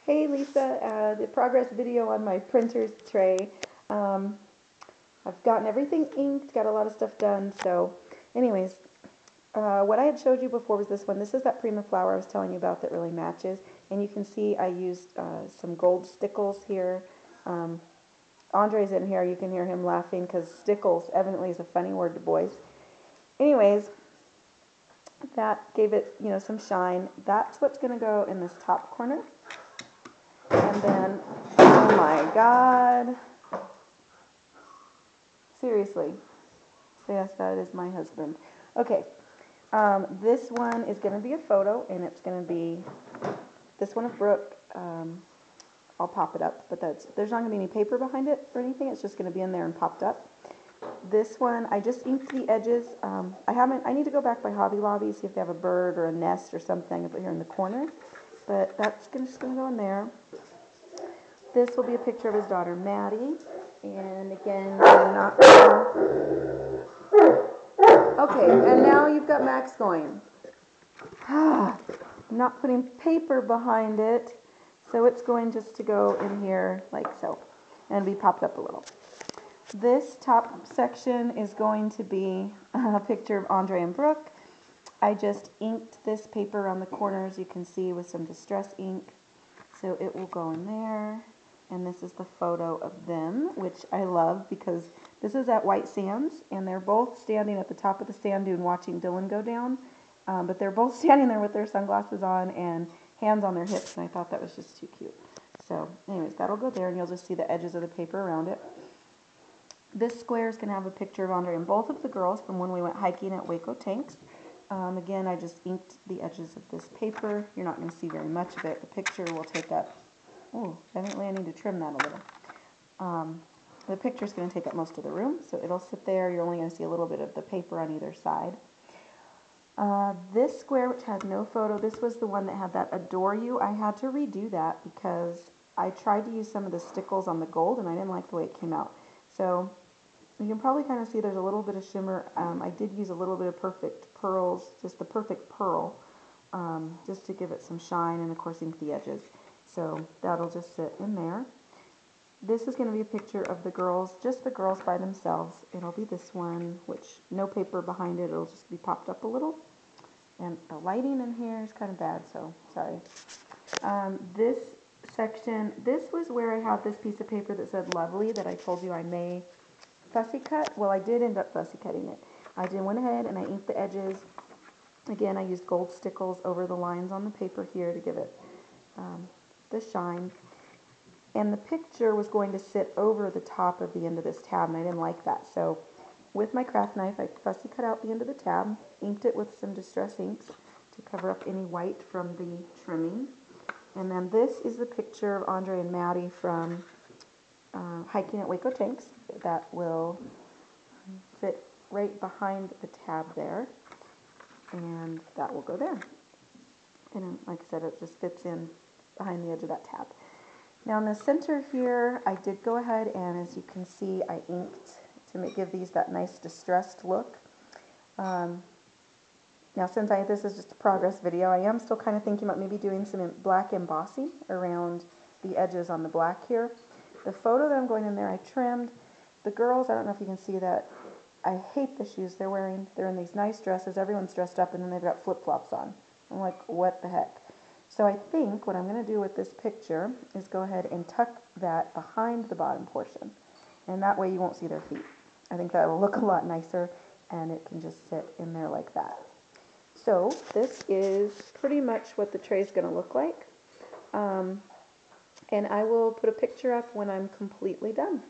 Hey Lisa, the progress video on my printer's tray. Um, I've gotten everything inked, got a lot of stuff done. So anyways, what I had showed you before was this one. This is that Prima flower I was telling you about that really matches. And you can see I used some gold stickles here. Um, Andre's in here. You can hear him laughing because stickles evidently is a funny word to boys. Anyways, that gave it, some shine. That's what's going to go in this top corner. And then, oh my God, seriously, yes, that is my husband. Okay, this one is going to be a photo, and it's going to be this one of Brooke. I'll pop it up, but there's not going to be any paper behind it or anything. It's just going to be in there and popped up. This one, I just inked the edges. I need to go back by Hobby Lobby, see if they have a bird or a nest or something here in the corner. But that's just going to go in there. This will be a picture of his daughter, Maddie. And again, I'm not okay, and now you've got Max going. I'm not putting paper behind it, so it's going just to go in here like so, and be popped up a little. This top section is going to be a picture of Andre and Brooke. I just inked this paper around the corners, you can see, with some distress ink, so it will go in there. And this is the photo of them, which I love because this is at White Sands, and they're both standing at the top of the sand dune watching Dylan go down. But they're both standing there with their sunglasses on and hands on their hips, and I thought that was just too cute. So anyways, that'll go there, and you'll just see the edges of the paper around it. This square is going to have a picture of Andre and both of the girls from when we went hiking at Waco Tanks. Again, I just inked the edges of this paper. You're not going to see very much of it. The picture will take up, evidently I need to trim that a little. The picture is going to take up most of the room, so it'll sit there. You're only going to see a little bit of the paper on either side. This square, which has no photo, this was the one that had that Adore You. I had to redo that because I tried to use some of the stickles on the gold, and I didn't like the way it came out. So you can probably kind of see there's a little bit of shimmer. I did use a little bit of perfect pearls, just the perfect pearl, just to give it some shine, and of course ink the edges. So that'll just sit in there. This is going to be a picture of the girls, just the girls by themselves. It'll be this one, which no paper behind it. It'll just be popped up a little. And the lighting in here is kind of bad, so sorry. This section, this was where I had this piece of paper that said Lovely that I told you I may fussy cut. Well, I did end up fussy cutting it. I went ahead and I inked the edges. Again, I used gold stickles over the lines on the paper here to give it the shine. And the picture was going to sit over the top of the end of this tab, and I didn't like that. So with my craft knife, I fussy cut out the end of the tab, inked it with some distress inks to cover up any white from the trimming. And then this is the picture of Andre and Maddie from hiking at Waco Tanks. That will fit right behind the tab there, and that will go there. And like I said, it just fits in behind the edge of that tab. Now in the center here, I did go ahead and, as you can see, I inked to give these that nice distressed look. Now since this is just a progress video, I am still kind of thinking about maybe doing some black embossing around the edges on the black here. The photo that I'm going in there, I trimmed. The girls, I don't know if you can see that, I hate the shoes they're wearing. They're in these nice dresses, everyone's dressed up, and then they've got flip-flops on. I'm like, what the heck? So I think what I'm going to do with this picture is go ahead and tuck that behind the bottom portion. And that way you won't see their feet. I think that will look a lot nicer, and it can just sit in there like that. So this is pretty much what the tray is going to look like. And I will put a picture up when I'm completely done.